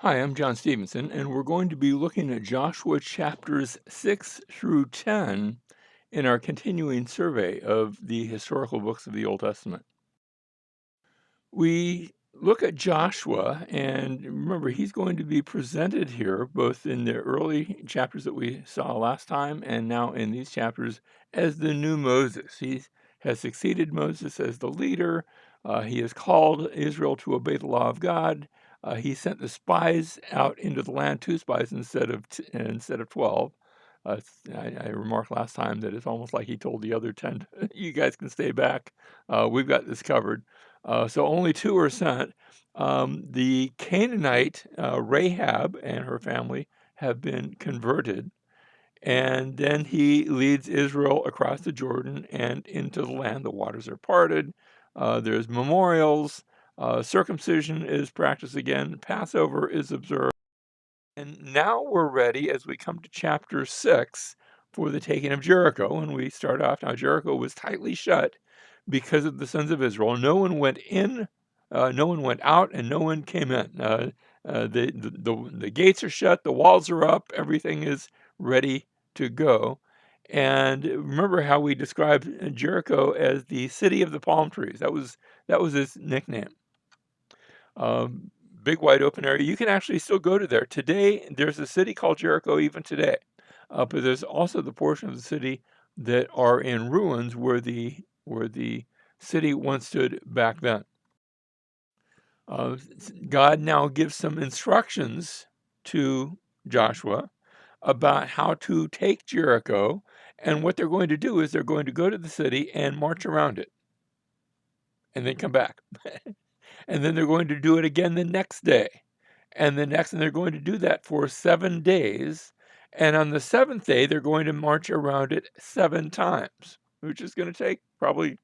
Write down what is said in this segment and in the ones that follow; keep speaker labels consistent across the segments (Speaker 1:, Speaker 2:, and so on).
Speaker 1: Hi, I'm John Stevenson, and we're going to be looking at Joshua chapters 6 through 10 in our continuing survey of the historical books of the Old Testament. We look at Joshua, and remember, he's going to be presented here, both in the early chapters that we saw last time and now in these chapters, as the new Moses. He has succeeded Moses as the leader. He has called Israel to obey the law of God. He sent the spies out into the land, two spies instead of 12. I remarked last time that it's almost like he told the other 10, you guys can stay back. We've got this covered. So only two are sent. The Canaanite Rahab and her family have been converted, and then he leads Israel across the Jordan and into the land. The waters are parted. There's memorials. Circumcision is practiced again. Passover is observed. And now we're ready as we come to chapter 6 for the taking of Jericho. And we start off now, Jericho was tightly shut because of the sons of Israel. No one went in, no one went out, and no one came in. The gates are shut, the walls are up, everything is ready to go. And remember how we described Jericho as the city of the palm trees. That was its nickname. um, Big wide open area. You can actually still go to there. Today, there's a city called Jericho even today. But there's also the portion of the city that are in ruins where the city once stood back then. God now gives some instructions to Joshua about how to take Jericho, and what they're going to do is they're going to go to the city and march around it and then come back. And then they're going to do it again the next day. And they're going to do that for 7 days. And on the seventh day, they're going to march around it 7 times, which is going to take probably a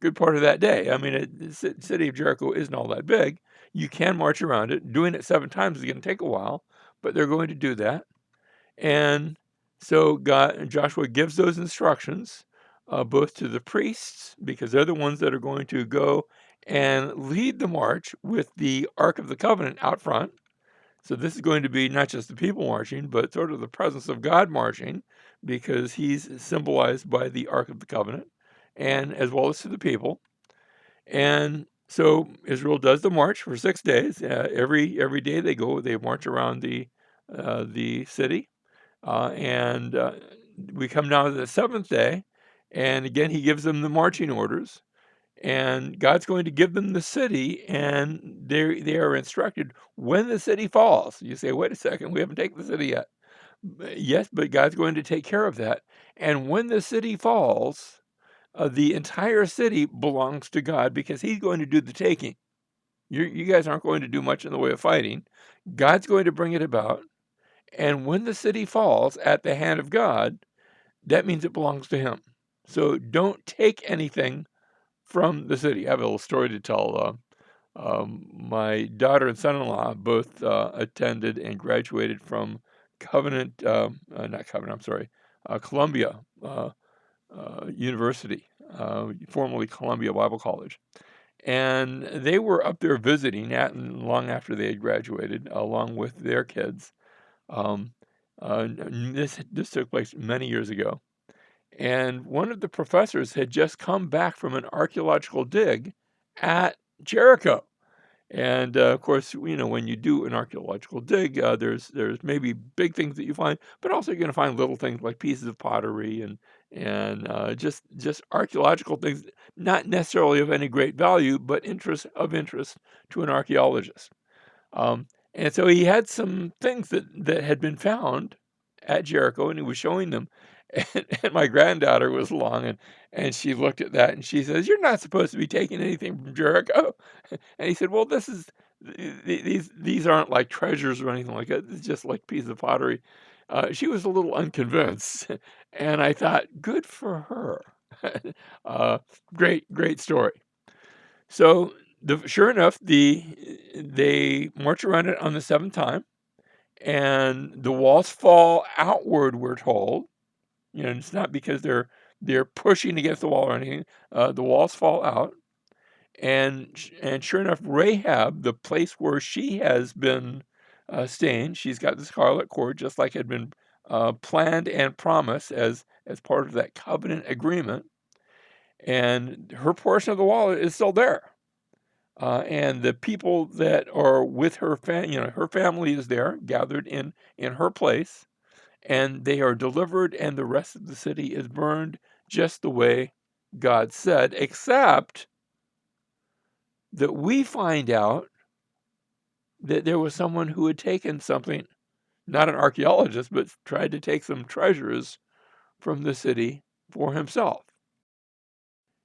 Speaker 1: good part of that day. I mean, the city of Jericho isn't all that big. You can march around it. Doing it 7 times is going to take a while, but they're going to do that. And so Joshua gives those instructions, both to the priests, because they're the ones that are going to go and lead the march with the Ark of the Covenant out front. So this is going to be not just the people marching, but sort of the presence of God marching, because he's symbolized by the Ark of the Covenant, and as well as to the people. And so Israel does the march for 6 days. Every day they march around the city, and we come now to the seventh day, and again he gives them the marching orders, and God's going to give them the city, and they are instructed when the city falls. You say, wait a second, we haven't taken the city yet. Yes, but God's going to take care of that. And when the city falls, the entire city belongs to God because he's going to do the taking. You guys aren't going to do much in the way of fighting. God's going to bring it about. And when the city falls at the hand of God, that means it belongs to him. So don't take anything from the city. I have a little story to tell. My daughter and son-in-law both attended and graduated from not Covenant, I'm sorry, Columbia University, formerly Columbia Bible College. And they were up there visiting long after they had graduated, along with their kids. Um, this took place many years ago, and one of the professors had just come back from an archaeological dig at Jericho. And of course, when you do an archaeological dig, there's maybe big things that you find, but also you're going to find little things like pieces of pottery and just archaeological things, not necessarily of any great value, but interest to an archaeologist. And so he had some things that had been found at Jericho, and he was showing them. And my granddaughter was along, and she looked at that, and she says, "You're not supposed to be taking anything from Jericho." And he said, "Well, these aren't like treasures or anything like that. It's just like pieces of pottery." She was a little unconvinced, and I thought, good for her. uh, great story. So sure enough, they march around it on the seventh time, and the walls fall outward. We're told, it's not because they're pushing against the wall or anything. The walls fall out, and sure enough, Rahab, the place where she has been stain. She's got the scarlet cord, just like had been planned and promised as part of that covenant agreement. And her portion of the wall is still there. And the people that are with her, her family is there, gathered in her place, and they are delivered, and the rest of the city is burned just the way God said, except that we find out that there was someone who had taken something, not an archaeologist, but tried to take some treasures from the city for himself.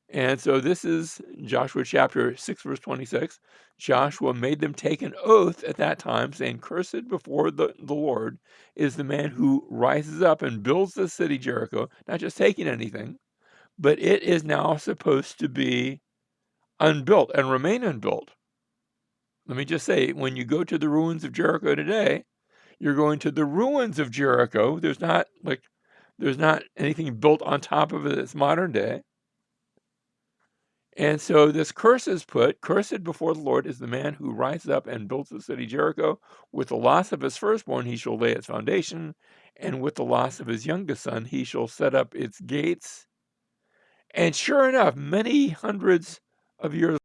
Speaker 1: And so this is Joshua chapter 6, verse 26. Joshua made them take an oath at that time, saying, "Cursed before the Lord is the man who rises up and builds the city Jericho," not just taking anything, but it is now supposed to be unbuilt and remain unbuilt. Let me just say, when you go to the ruins of Jericho today, you're going to the ruins of Jericho. There's not anything built on top of it that's modern day. And so this curse is put, "Cursed before the Lord is the man who rises up and builds the city Jericho. With the loss of his firstborn, he shall lay its foundation, and with the loss of his youngest son, he shall set up its gates." And sure enough, many hundreds of years,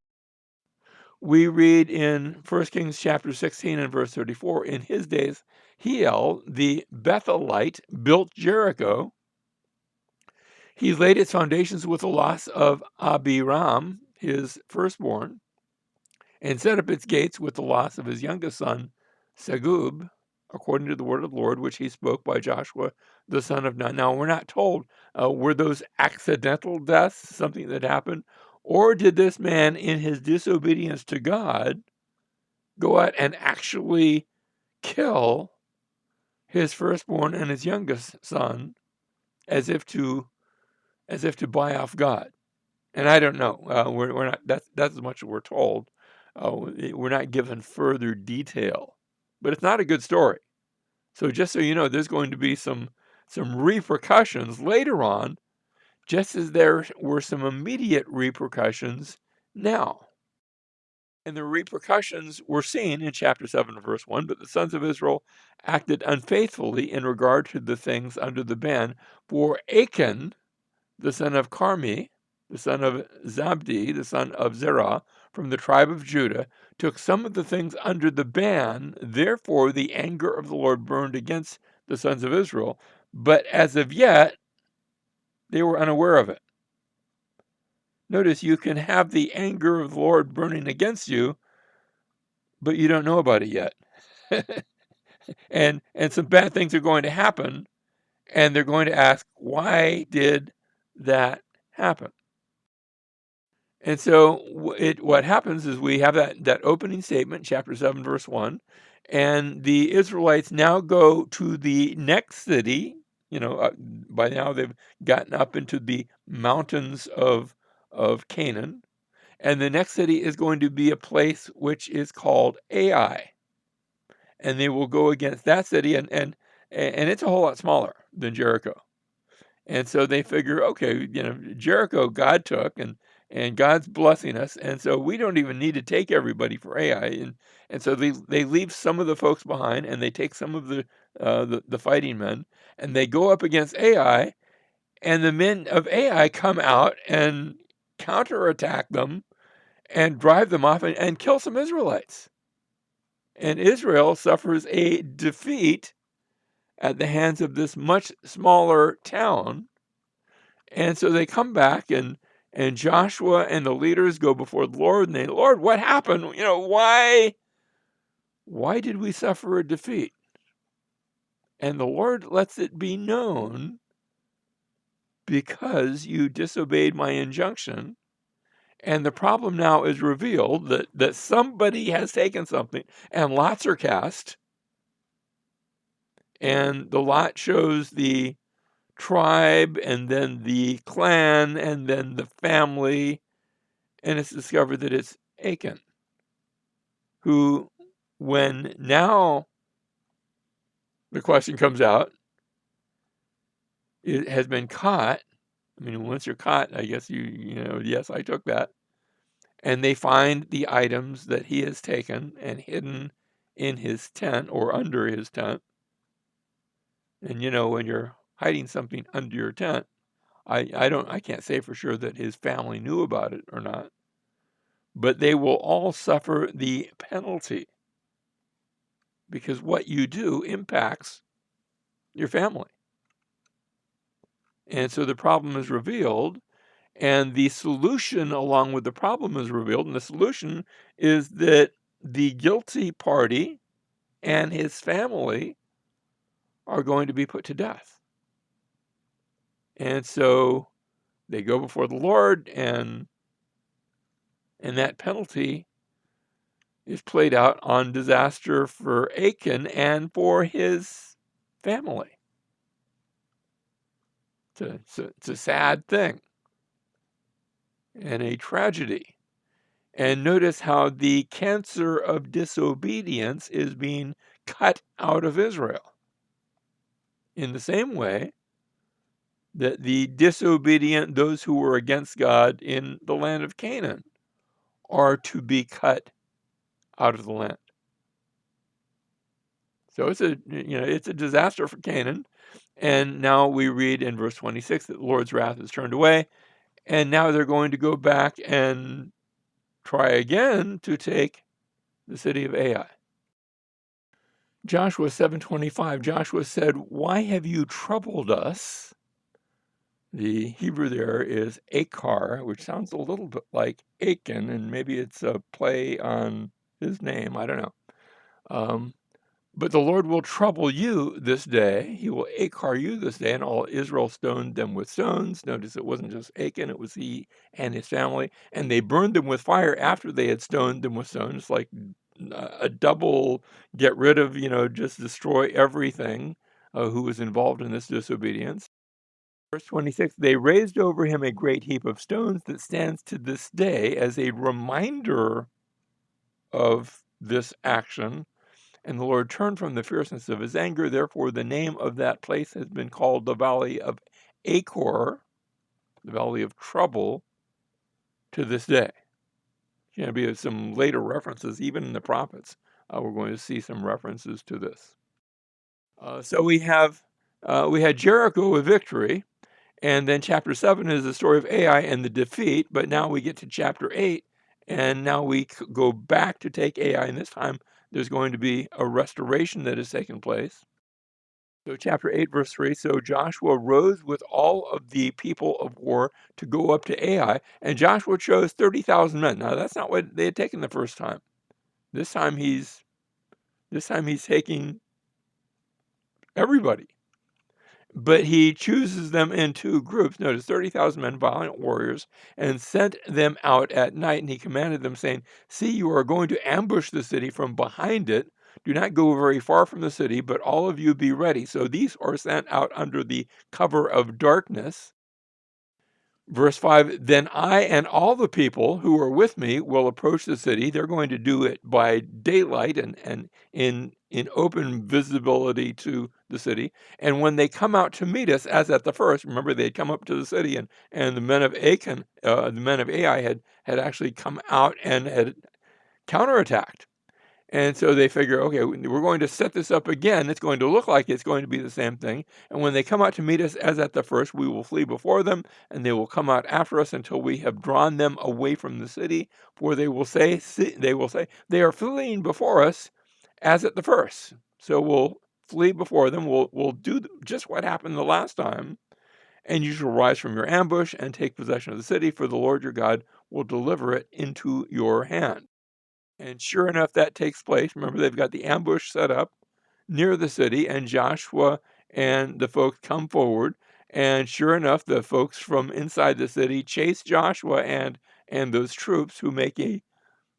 Speaker 1: we read in 1 Kings chapter 16 and verse 34, "In his days, Hiel, the Bethelite, built Jericho. He laid its foundations with the loss of Abiram, his firstborn, and set up its gates with the loss of his youngest son, Segub, according to the word of the Lord, which he spoke by Joshua, the son of Nun." Now, we're not told, were those accidental deaths, something that happened, or did this man, in his disobedience to God, go out and actually kill his firstborn and his youngest son as if to buy off God? And I don't know. We're not. That's as much as we're told. We're not given further detail, but it's not a good story. So just so you know, there's going to be some repercussions later on, just as there were some immediate repercussions now. And the repercussions were seen in chapter 7, verse 1. "But the sons of Israel acted unfaithfully in regard to the things under the ban, for Achan, the son of Carmi, the son of Zabdi, the son of Zerah, from the tribe of Judah, took some of the things under the ban. Therefore the anger of the Lord burned against the sons of Israel, but as of yet they were unaware of it." Notice, you can have the anger of the Lord burning against you, but you don't know about it yet. and some bad things are going to happen, and they're going to ask, why did that happen? And so what happens is we have that opening statement, chapter 7, verse 1, and the Israelites now go to the next city. By now they've gotten up into the mountains of Canaan, and the next city is going to be a place which is called Ai, and they will go against that city, and it's a whole lot smaller than Jericho. And so they figure, okay, Jericho God took, and God's blessing us, and so we don't even need to take everybody for Ai. And so they leave some of the folks behind, and they take some of the fighting men, and they go up against Ai, and the men of Ai come out and counterattack them and drive them off and kill some Israelites. And Israel suffers a defeat at the hands of this much smaller town. And so they come back, and Joshua and the leaders go before the Lord, and they, "Lord, what happened? Why did we suffer a defeat?" And the Lord lets it be known, "Because you disobeyed my injunction." And the problem now is revealed, that somebody has taken something, and lots are cast. And the lot shows the tribe, and then the clan, and then the family, and it's discovered that it's Achan, who, when now the question comes out, it has been caught. I mean, once you're caught, I guess yes, I took that. And they find the items that he has taken and hidden in his tent or under his tent. And when you're hiding something under your tent, I can't say for sure that his family knew about it or not, but they will all suffer the penalty because what you do impacts your family. And so the problem is revealed, and the solution along with the problem is revealed. And the solution is that the guilty party and his family are going to be put to death. And so they go before the Lord, and that penalty is played out on disaster for Achan and for his family. It's a sad thing and a tragedy. And notice how the cancer of disobedience is being cut out of Israel. In the same way that the disobedient, those who were against God in the land of Canaan, are to be cut out of the land. So it's a disaster for Canaan. And now we read in verse 26 that the Lord's wrath is turned away, and now they're going to go back and try again to take the city of Ai. Joshua 7:25, Joshua said, "Why have you troubled us?" The Hebrew there is Achar, which sounds a little bit like Achan, and maybe it's a play on his name. I don't know. But the Lord will trouble you this day. He will Achar you this day, and all Israel stoned them with stones. Notice it wasn't just Achan, it was he and his family. And they burned them with fire after they had stoned them with stones, like a double get rid of, just destroy everything who was involved in this disobedience. Verse 26, they raised over him a great heap of stones that stands to this day as a reminder of this action. And the Lord turned from the fierceness of his anger. Therefore, the name of that place has been called the Valley of Achor, the Valley of Trouble, to this day. There's going to be some later references, even in the prophets. We're going to see some references to this. So we had Jericho, a victory, and then chapter 7 is the story of Ai and the defeat. But now we get to chapter 8, and now we go back to take Ai, and this time there's going to be a restoration that has taken place. So chapter 8, verse 3, so Joshua rose with all of the people of war to go up to Ai, and Joshua chose 30,000 men. Now, that's not what they had taken the first time. This time he's taking everybody. But he chooses them in two groups. Notice 30,000 men, violent warriors, and sent them out at night. And he commanded them, saying, "See, you are going to ambush the city from behind it. Do not go very far from the city, but all of you be ready." So these are sent out under the cover of darkness. Verse 5, then I and all the people who are with me will approach the city. They're going to do it by daylight and in open visibility to the city. And when they come out to meet us, as at the first, remember they'd come up to the city, and the men of Achan, the men of Ai had actually come out and had counterattacked. And so they figure, okay, we're going to set this up again. It's going to look like it's going to be the same thing. And when they come out to meet us as at the first, we will flee before them, and they will come out after us until we have drawn them away from the city. For they will say, they are fleeing before us as at the first. So we'll flee before them. We'll do just what happened the last time. And you shall rise from your ambush and take possession of the city, for the Lord your God will deliver it into your hand. And sure enough, that takes place. Remember, they've got the ambush set up near the city, and Joshua and the folks come forward. And sure enough, the folks from inside the city chase Joshua and those troops, who make a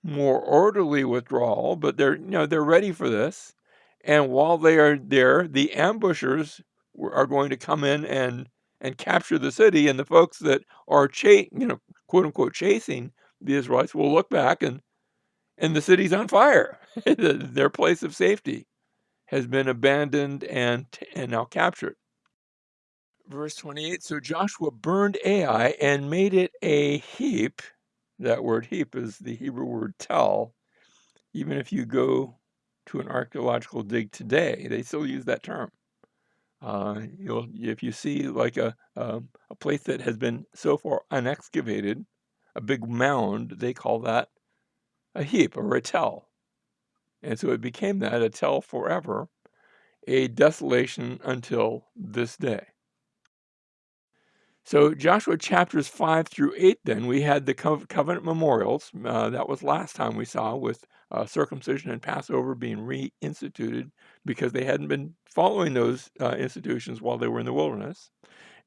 Speaker 1: more orderly withdrawal, but they're ready for this. And while they are there, the ambushers are going to come in and capture the city, and the folks that are quote unquote chasing the Israelites will look back, and the city's on fire. Their place of safety has been abandoned and now captured. Verse 28, so Joshua burned Ai and made it a heap. That word heap is the Hebrew word tel. Even if you go to an archaeological dig today, they still use that term. If you see like a place that has been so far unexcavated, a big mound, they call that a heap or a tell. And so it became that, a tell forever, a desolation until this day. So Joshua chapters 5 through 8, then, we had the covenant memorials. That was last time we saw, with circumcision and Passover being reinstituted because they hadn't been following those institutions while they were in the wilderness.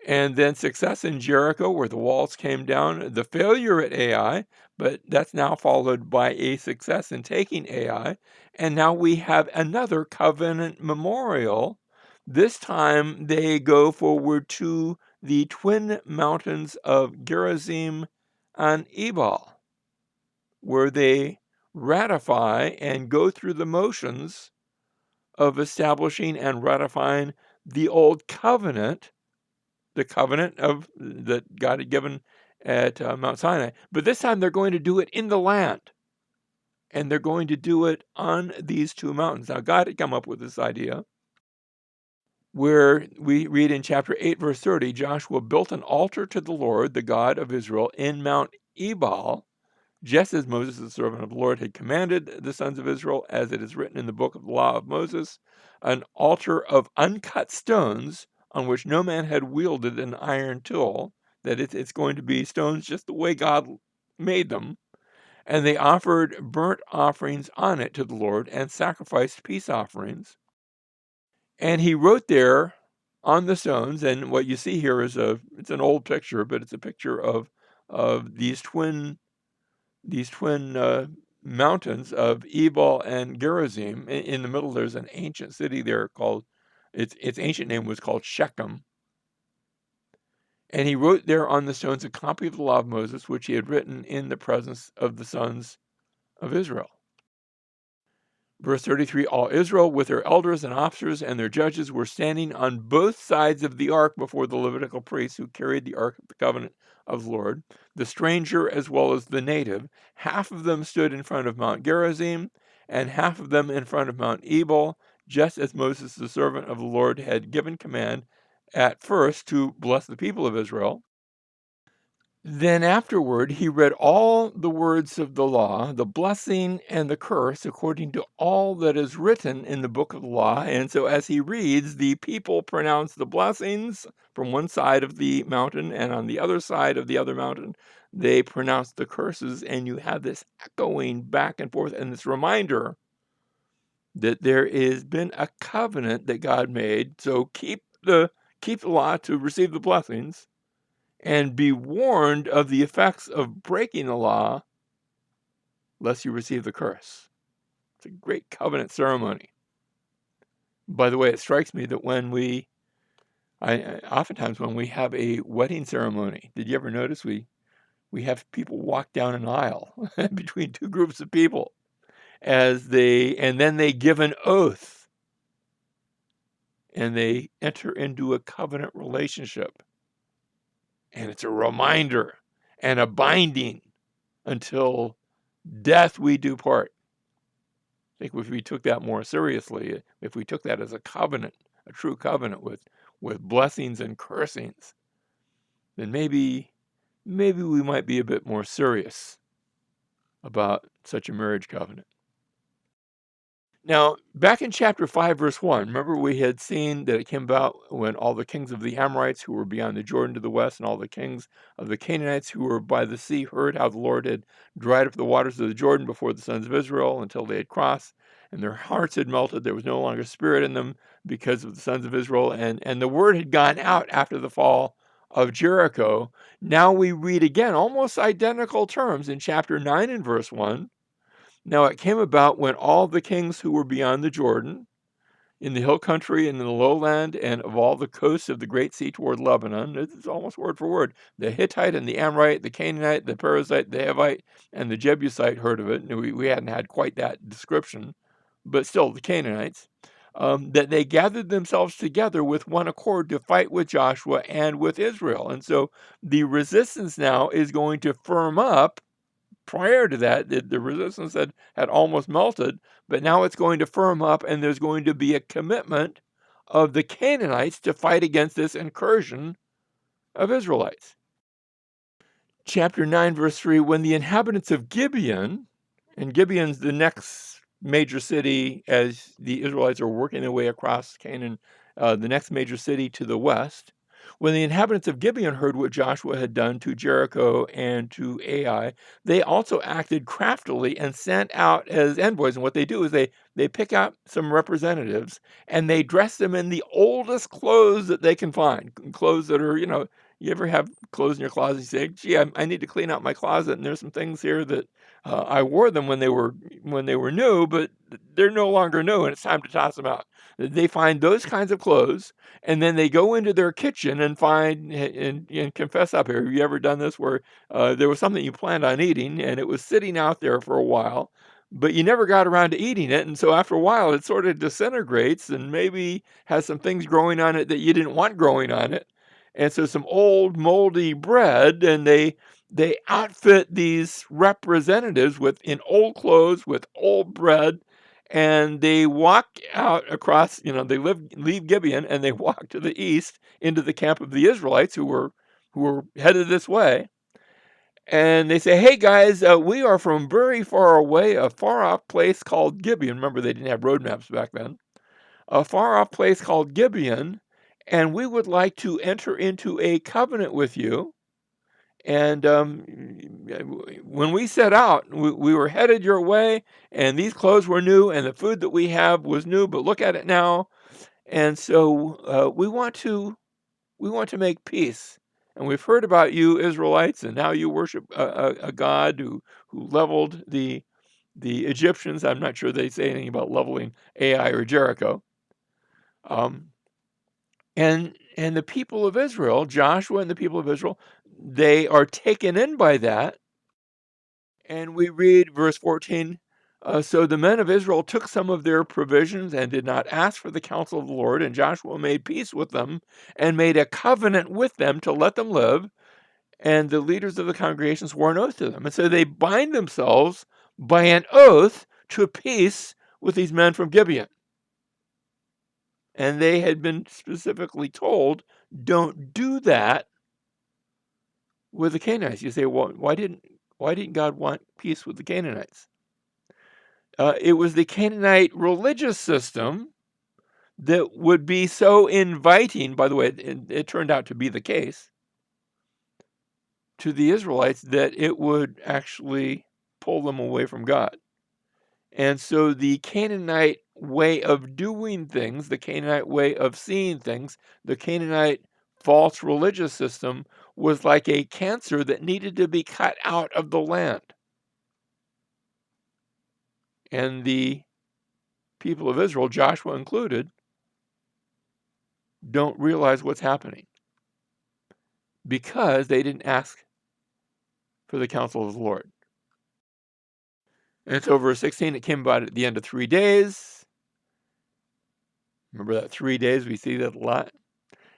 Speaker 1: And then success in Jericho, where the walls came down, the failure at Ai, but that's now followed by a success in taking Ai. And now we have another covenant memorial. This time they go forward to the twin mountains of Gerizim and Ebal, where they ratify and go through the motions of establishing and ratifying the old covenant, the covenant that God had given at Mount Sinai. But this time they're going to do it in the land, and they're going to do it on these two mountains. Now, God had come up with this idea where we read in chapter 8, verse 30, Joshua built an altar to the Lord, the God of Israel, in Mount Ebal, just as Moses, the servant of the Lord, had commanded the sons of Israel, as it is written in the book of the law of Moses, an altar of uncut stones on which no man had wielded an iron tool, that it's going to be stones just the way God made them. And they offered burnt offerings on it to the Lord and sacrificed peace offerings. And he wrote there on the stones, and what you see here is it's an old picture, but it's a picture of these twin mountains of Ebal and Gerizim. In the middle, there's an ancient city there called, its ancient name was called Shechem. And he wrote there on the stones a copy of the law of Moses, which he had written in the presence of the sons of Israel. Verse 33, all Israel with their elders and officers and their judges were standing on both sides of the ark before the Levitical priests who carried the ark of the covenant of the Lord, the stranger as well as the native. Half of them stood in front of Mount Gerizim, and half of them in front of Mount Ebal, just as Moses, the servant of the Lord, had given command at first to bless the people of Israel. Then afterward he read all the words of the law, the blessing and the curse, according to all that is written in the book of the law. And so as he reads, the people pronounce the blessings from one side of the mountain, and on the other side of the other mountain, they pronounce the curses. And you have this echoing back and forth, and this reminder that there has been a covenant that God made. So keep the law to receive the blessings, and be warned of the effects of breaking the law, lest you receive the curse. It's a great covenant ceremony. By the way, it strikes me that oftentimes when we have a wedding ceremony, did you ever notice we have people walk down an aisle between two groups of people and then they give an oath, and they enter into a covenant relationship. And it's a reminder and a binding until death we do part. I think if we took that more seriously, if we took that as a covenant, a true covenant with blessings and cursings, then maybe we might be a bit more serious about such a marriage covenant. Now, back in chapter 5, verse 1, remember we had seen that it came about when all the kings of the Amorites who were beyond the Jordan to the west, and all the kings of the Canaanites who were by the sea heard how the Lord had dried up the waters of the Jordan before the sons of Israel until they had crossed, and their hearts had melted. There was no longer spirit in them because of the sons of Israel, and the word had gone out after the fall of Jericho. Now we read again almost identical terms in chapter 9 and verse 1. Now it came about when all the kings who were beyond the Jordan, in the hill country and in the lowland, and of all the coasts of the great sea toward Lebanon, it's almost word for word, the Hittite and the Amorite, the Canaanite, the Perizzite, the Hivite, and the Jebusite heard of it. And we hadn't had quite that description, but still the Canaanites, that they gathered themselves together with one accord to fight with Joshua and with Israel. And so the resistance now is going to firm up prior to that, the resistance had almost melted, but now it's going to firm up, and there's going to be a commitment of the Canaanites to fight against this incursion of Israelites. Chapter 9, verse 3, when the inhabitants of Gibeon, and Gibeon's the next major city as the Israelites are working their way across Canaan, the next major city to the west. When the inhabitants of Gibeon heard what Joshua had done to Jericho and to Ai, they also acted craftily and sent out as envoys. And what they do is they pick out some representatives and they dress them in the oldest clothes that they can find, clothes that are, you ever have clothes in your closet? You say, "Gee, I need to clean out my closet, and there's some things here that I wore them when they were new, but they're no longer new, and it's time to toss them out." They find those kinds of clothes, and then they go into their kitchen and find and confess up here. Have you ever done this where there was something you planned on eating, and it was sitting out there for a while, but you never got around to eating it, and so after a while, it sort of disintegrates and maybe has some things growing on it that you didn't want growing on it. And so some old moldy bread, and they outfit these representatives in old clothes with old bread, and they walk out across, they leave Gibeon and they walk to the east into the camp of the Israelites who were headed this way. And they say, "Hey guys, we are from very far away, a far off place called Gibeon." Remember, they didn't have road maps back then. A far off place called Gibeon, and we would like to enter into a covenant with you. And when we set out, we were headed your way, and these clothes were new, and the food that we have was new, but look at it now. And so we want to make peace. And we've heard about you Israelites, and how you worship a God who leveled the Egyptians. I'm not sure they say anything about leveling Ai or Jericho. Um, and the people of Israel, Joshua and the people of Israel, they are taken in by that. And we read verse 14, so the men of Israel took some of their provisions and did not ask for the counsel of the Lord, and Joshua made peace with them and made a covenant with them to let them live, and the leaders of the congregation swore an oath to them. And so they bind themselves by an oath to peace with these men from Gibeon. And they had been specifically told, don't do that with the Canaanites. You say, well, why didn't God want peace with the Canaanites? It was the Canaanite religious system that would be so inviting. By the way, it turned out to be the case to the Israelites that it would actually pull them away from God. And so the Canaanite way of doing things, the Canaanite way of seeing things, the Canaanite false religious system was like a cancer that needed to be cut out of the land. And the people of Israel, Joshua included, don't realize what's happening because they didn't ask for the counsel of the Lord. And so verse 16, it came about at the end of 3 days. Remember that 3 days? We see that a lot.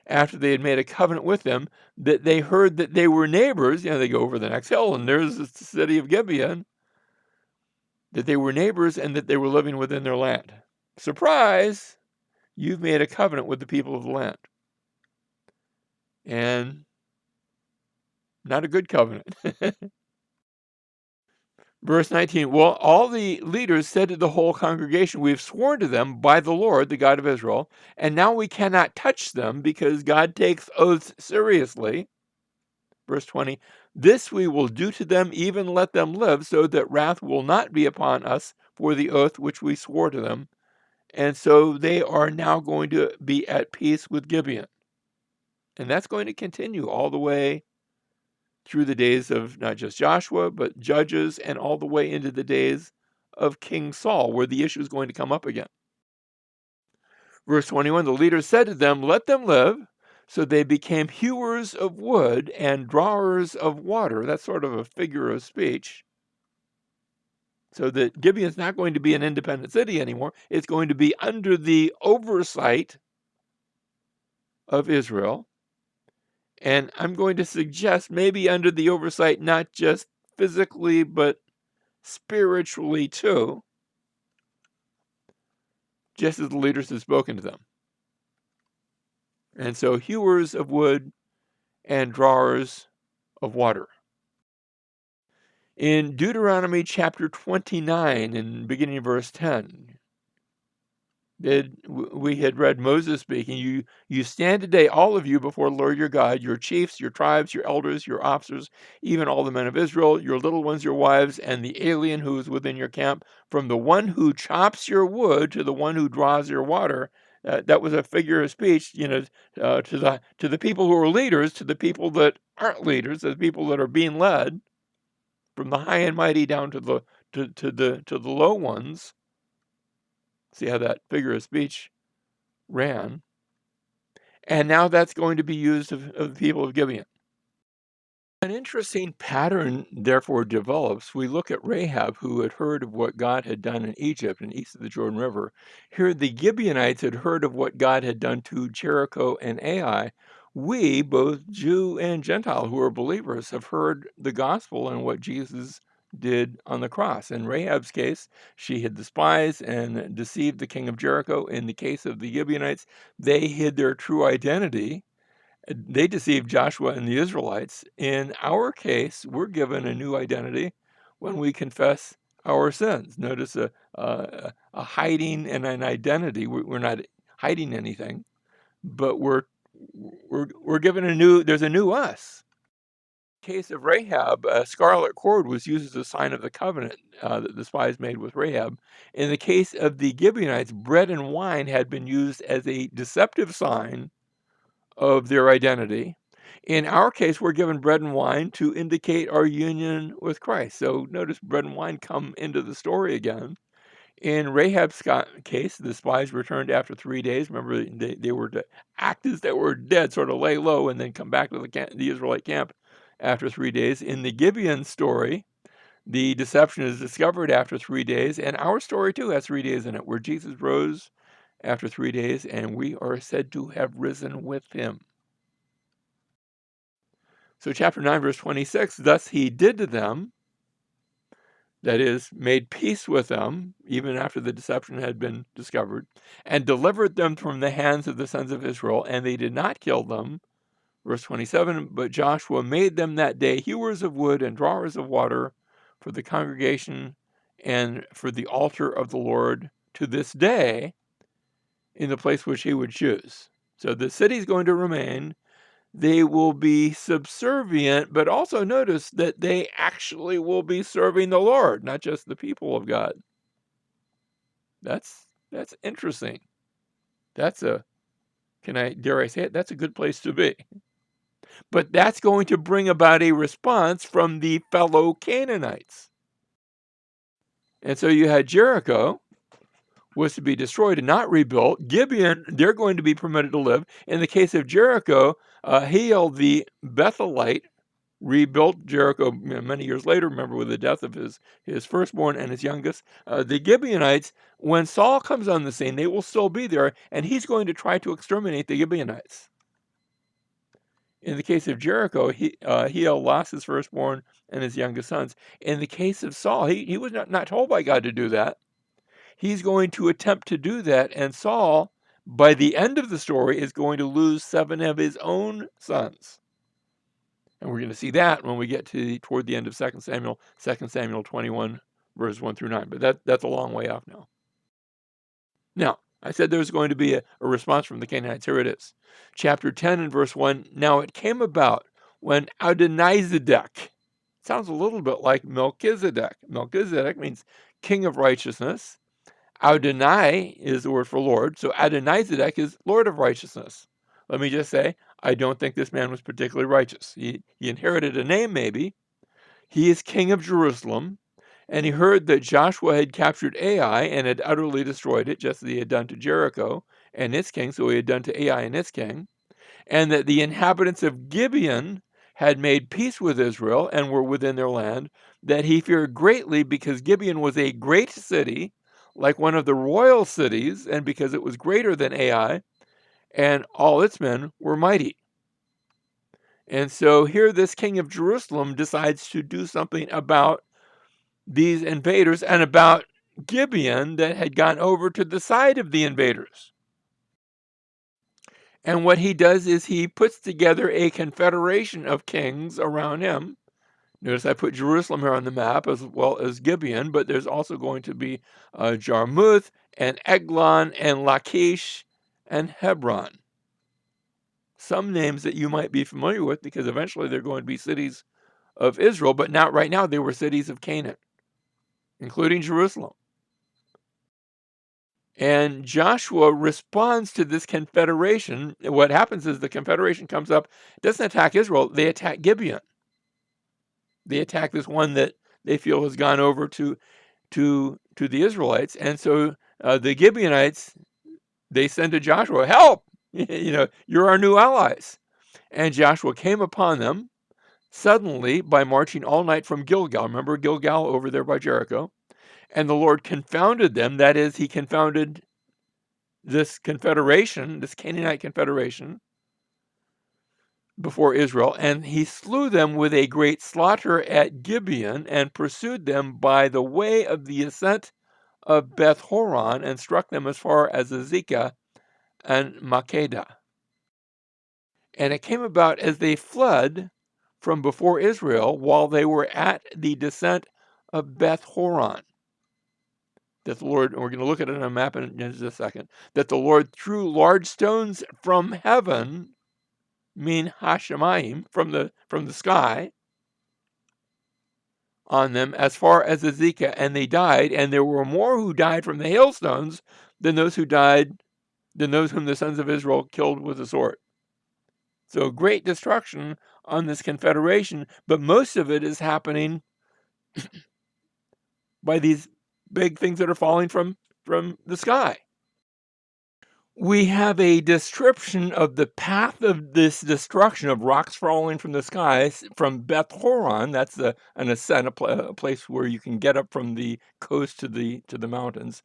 Speaker 1: After they had made a covenant with them, that they heard that they were neighbors. They go over the next hill, and there's the city of Gibeon. That they were neighbors and that they were living within their land. Surprise! You've made a covenant with the people of the land. And not a good covenant. Verse 19, well, all the leaders said to the whole congregation, we've sworn to them by the Lord, the God of Israel, and now we cannot touch them because God takes oaths seriously. Verse 20, this we will do to them, even let them live, so that wrath will not be upon us for the oath which we swore to them. And so they are now going to be at peace with Gibeon. And that's going to continue all the way through the days of not just Joshua, but Judges, and all the way into the days of King Saul, where the issue is going to come up again. Verse 21, the leaders said to them, let them live. So they became hewers of wood and drawers of water. That's sort of a figure of speech. So that Gibeon's not going to be an independent city anymore. It's going to be under the oversight of Israel. And I'm going to suggest maybe under the oversight not just physically, but spiritually too, just as the leaders had spoken to them. And so hewers of wood and drawers of water. In Deuteronomy chapter 29 and beginning of verse 10, we had read Moses speaking, you stand today, all of you, before the Lord your God, your chiefs, your tribes, your elders, your officers, even all the men of Israel, your little ones, your wives, and the alien who is within your camp, from the one who chops your wood to the one who draws your water. That was a figure of speech, to the people who are leaders, to the people that aren't leaders, to the people that are being led, from the high and mighty down to the low ones. See how that figure of speech ran. And now that's going to be used of the people of Gibeon. An interesting pattern therefore develops. We look at Rahab, who had heard of what God had done in Egypt and east of the Jordan River. Here, the Gibeonites had heard of what God had done to Jericho and Ai. We, both Jew and Gentile who are believers, have heard the gospel and what Jesus did on the cross. In Rahab's case, she hid the spies and deceived the king of Jericho. In the case of the Gibeonites, they hid their true identity. They deceived Joshua and the Israelites. In our case, we're given a new identity when we confess our sins. Notice a hiding and an identity. We're not hiding anything, but we're given there's a new us. In the case of Rahab, a scarlet cord was used as a sign of the covenant that the spies made with Rahab. In the case of the Gibeonites, bread and wine had been used as a deceptive sign of their identity. In our case, we're given bread and wine to indicate our union with Christ. So notice bread and wine come into the story again. In Rahab's case, the spies returned after 3 days. Remember, they were to act as they were dead, sort of lay low, and then come back to the Israelite camp after 3 days. In the Gibeon story, the deception is discovered after 3 days, and our story too has 3 days in it, where Jesus rose after 3 days, and we are said to have risen with him. So chapter 9, verse 26, thus he did to them, that is, made peace with them, even after the deception had been discovered, and delivered them from the hands of the sons of Israel, and they did not kill them. Verse 27, but Joshua made them that day hewers of wood and drawers of water for the congregation and for the altar of the Lord to this day in the place which he would choose. So the city is going to remain. They will be subservient, but also notice that they actually will be serving the Lord, not just the people of God. That's interesting. Dare I say it? That's a good place to be. But that's going to bring about a response from the fellow Canaanites. And so you had Jericho was to be destroyed and not rebuilt. Gibeon, they're going to be permitted to live. In the case of Jericho, Hiel the Bethelite rebuilt Jericho many years later, remember, with the death of his firstborn and his youngest. The Gibeonites, when Saul comes on the scene, they will still be there, and he's going to try to exterminate the Gibeonites. In the case of Jericho, Hiel lost his firstborn and his youngest sons. In the case of Saul, he was not told by God to do that. He's going to attempt to do that, and Saul, by the end of the story, is going to lose 7 of his own sons. And we're going to see that when we get toward the end of 2 Samuel 21, verses 1 through 9. But that's a long way off now. Now, I said there's going to be a response from the Canaanites. Here it is. Chapter 10 and verse 1. Now it came about when Adonizedek, sounds a little bit like Melchizedek. Melchizedek means king of righteousness. Adonai is the word for Lord, so Adonizedek is Lord of righteousness. Let me just say, I don't think this man was particularly righteous. He inherited a name, maybe. He is king of Jerusalem, and he heard that Joshua had captured Ai and had utterly destroyed it, just as he had done to Jericho and its king, so he had done to Ai and its king, and that the inhabitants of Gibeon had made peace with Israel and were within their land, that he feared greatly because Gibeon was a great city, like one of the royal cities, and because it was greater than Ai, and all its men were mighty. And so here this king of Jerusalem decides to do something about these invaders and about Gibeon that had gone over to the side of the invaders. And what he does is he puts together a confederation of kings around him. Notice I put Jerusalem here on the map as well as Gibeon, but there's also going to be Jarmuth and Eglon and Lachish and Hebron. Some names that you might be familiar with because eventually they're going to be cities of Israel, but not right now. They were cities of Canaan, including Jerusalem. And Joshua responds to this confederation. What happens is the confederation comes up, doesn't attack Israel, they attack Gibeon. They attack this one that they feel has gone over to the Israelites. And so the Gibeonites, they send to Joshua, help! You're our new allies. And Joshua came upon them suddenly by marching all night from Gilgal. Remember Gilgal over there by Jericho? And the Lord confounded them. That is, he confounded this confederation, this Canaanite confederation, before Israel, and he slew them with a great slaughter at Gibeon and pursued them by the way of the ascent of Beth Horon and struck them as far as Azekah and Makkedah. And it came about as they fled from before Israel while they were at the descent of Beth Horon, that the Lord, and we're going to look at it on a map in just a second, that the Lord threw large stones from heaven, mean Hashemayim, from the sky, on them as far as Azekah, and they died, and there were more who died from the hailstones than those whom the sons of Israel killed with the sword. So great destruction on this confederation, but most of it is happening by these big things that are falling from the sky. We have a description of the path of this destruction of rocks falling from the skies from Beth Horon. That's an ascent, a place where you can get up from the coast to the mountains.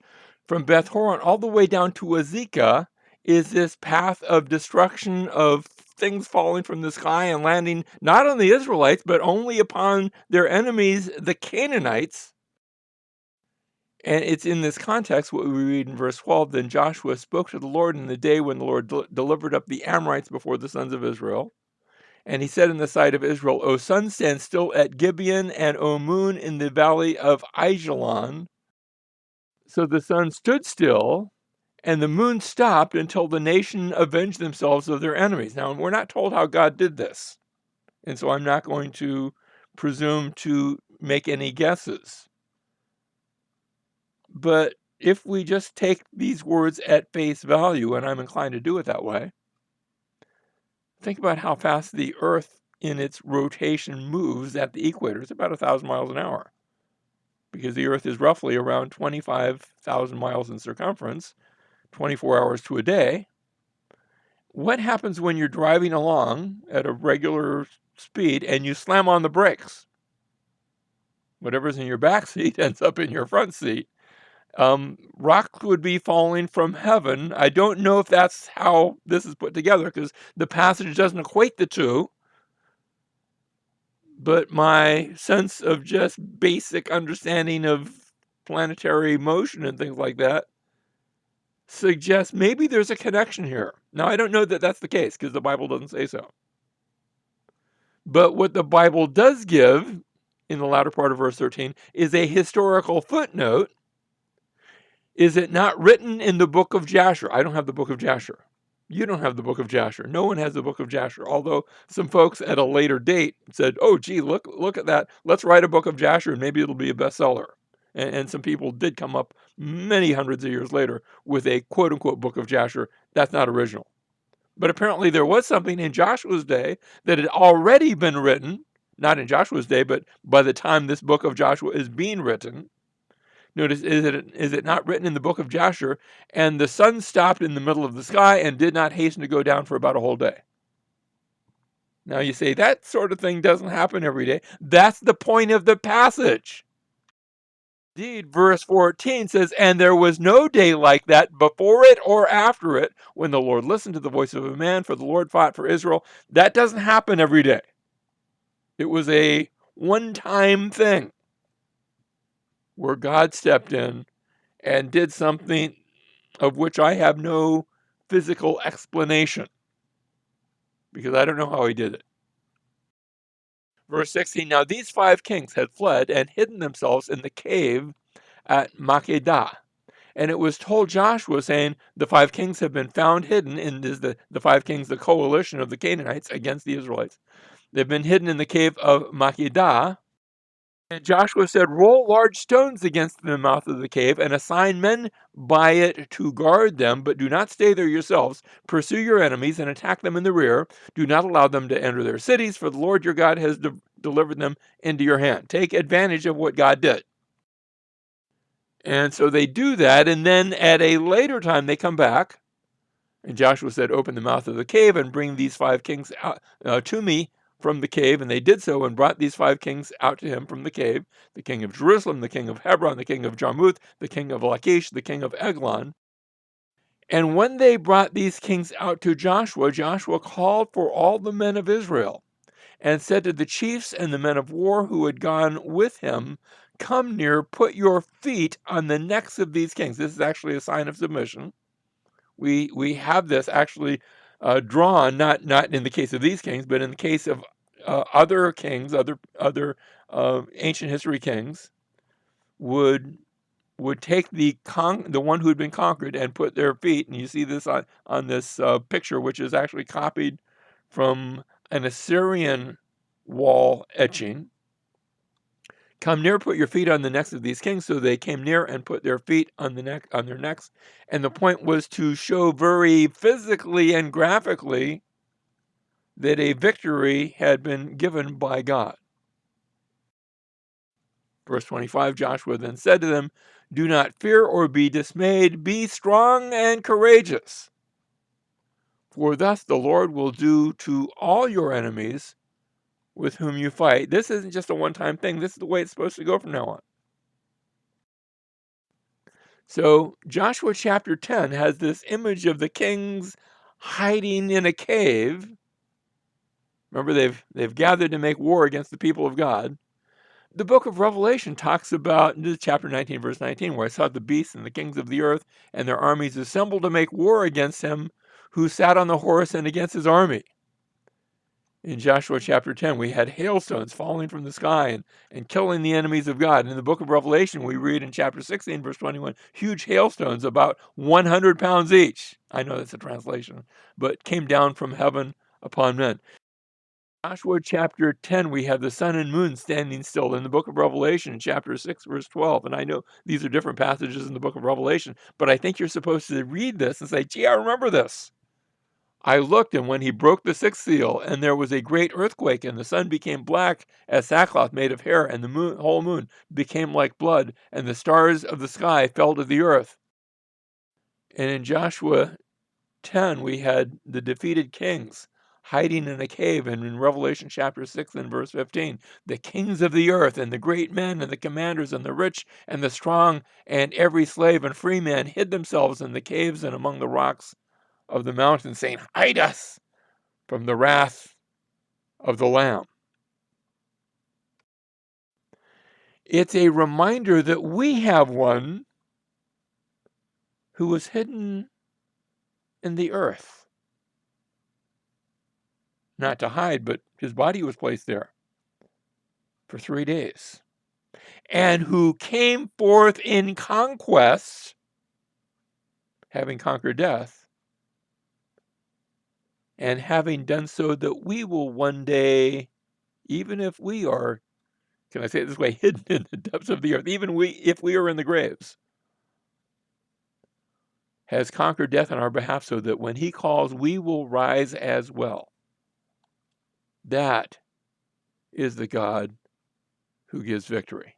Speaker 1: From Beth Horon all the way down to Azekah is this path of destruction of things falling from the sky and landing not on the Israelites, but only upon their enemies, the Canaanites. And it's in this context what we read in verse 12. Then Joshua spoke to the Lord in the day when the Lord delivered up the Amorites before the sons of Israel. And he said in the sight of Israel, O sun, stand still at Gibeon, and O moon in the valley of Aijalon. So the sun stood still, and the moon stopped until the nation avenged themselves of their enemies. Now, we're not told how God did this. And so I'm not going to presume to make any guesses. But if we just take these words at face value, and I'm inclined to do it that way, think about how fast the Earth in its rotation moves at the equator. It's about 1,000 miles an hour, because the Earth is roughly around 25,000 miles in circumference, 24 hours to a day. What happens when you're driving along at a regular speed and you slam on the brakes? Whatever's in your back seat ends up in your front seat. Rocks would be falling from heaven. I don't know if that's how this is put together because the passage doesn't equate the two. But my sense of just basic understanding of planetary motion and things like that suggests maybe there's a connection here. Now, I don't know that that's the case because the Bible doesn't say so. But what the Bible does give in the latter part of verse 13 is a historical footnote. Is it not written in the book of Jasher? I don't have the book of Jasher. You don't have the book of Jasher. No one has the book of Jasher. Although some folks at a later date said, oh, gee, look at that. Let's write a book of Jasher and maybe it'll be a bestseller. And some people did come up many hundreds of years later with a quote unquote book of Jasher. That's not original. But apparently there was something in Joshua's day that had already been written, not in Joshua's day, but by the time this book of Joshua is being written. Notice, is it not written in the book of Jasher, and the sun stopped in the middle of the sky and did not hasten to go down for about a whole day. Now you say, that sort of thing doesn't happen every day. That's the point of the passage. Indeed, verse 14 says, "And there was no day like that before it or after it, when the Lord listened to the voice of a man, for the Lord fought for Israel." That doesn't happen every day. It was a one-time thing where God stepped in and did something of which I have no physical explanation, because I don't know how he did it. Verse 16, "Now these 5 kings had fled and hidden themselves in the cave at Makkedah. And it was told Joshua, saying, the 5 kings have been found hidden." And is the 5 kings, the coalition of the Canaanites against the Israelites. They've been hidden in the cave of Makkedah. And Joshua said, "Roll large stones against the mouth of the cave, and assign men by it to guard them, but do not stay there yourselves. Pursue your enemies and attack them in the rear. Do not allow them to enter their cities, for the Lord your God has delivered them into your hand." Take advantage of what God did. And so they do that, and then at a later time they come back, and Joshua said, "Open the mouth of the cave and bring these 5 kings out to me from the cave." And they did so and brought these 5 kings out to him from the cave: the king of Jerusalem, the king of Hebron, the king of Jarmuth, the king of Lachish, the king of Eglon. And when they brought these kings out to Joshua, Joshua called for all the men of Israel and said to the chiefs and the men of war who had gone with him, "Come near, put your feet on the necks of these kings." This is actually a sign of submission. We have this actually drawn, not in the case of these kings, but in the case of other kings, other ancient history kings would take the one who had been conquered and put their feet, and you see this on this picture, which is actually copied from an Assyrian wall etching. "Come near, put your feet on the necks of these kings." So they came near and put their feet on their necks. And the point was to show very physically and graphically that a victory had been given by God. Verse 25, Joshua then said to them, "Do not fear or be dismayed. Be strong and courageous. For thus the Lord will do to all your enemies with whom you fight." This isn't just a one-time thing. This is the way it's supposed to go from now on. So Joshua chapter 10 has this image of the kings hiding in a cave. Remember, they've gathered to make war against the people of God. The book of Revelation talks about, this is chapter 19, verse 19, where I saw the beasts and the kings of the earth and their armies assembled to make war against him who sat on the horse and against his army. In Joshua chapter 10, we had hailstones falling from the sky and killing the enemies of God. In the book of Revelation, we read in chapter 16, verse 21, huge hailstones about 100 pounds each. I know that's a translation, but came down from heaven upon men. Joshua chapter 10, we have the sun and moon standing still. In the book of Revelation, chapter 6, verse 12. And I know these are different passages in the book of Revelation, but I think you're supposed to read this and say, gee, I remember this. I looked, and when he broke the 6th seal, and there was a great earthquake, and the sun became black as sackcloth made of hair, and the whole moon became like blood, and the stars of the sky fell to the earth. And in Joshua 10, we had the defeated kings hiding in a cave, and in Revelation chapter 6 and verse 15, the kings of the earth and the great men and the commanders and the rich and the strong and every slave and free man hid themselves in the caves and among the rocks of the mountain, saying, "Hide us from the wrath of the Lamb." It's a reminder that we have one who was hidden in the earth. Not to hide, but his body was placed there for 3 days. And who came forth in conquest, having conquered death, and having done so that we will one day, even if we are, can I say it this way, hidden in the depths of the earth, even if we are in the graves, has conquered death on our behalf, so that when he calls, we will rise as well. That is the God who gives victory.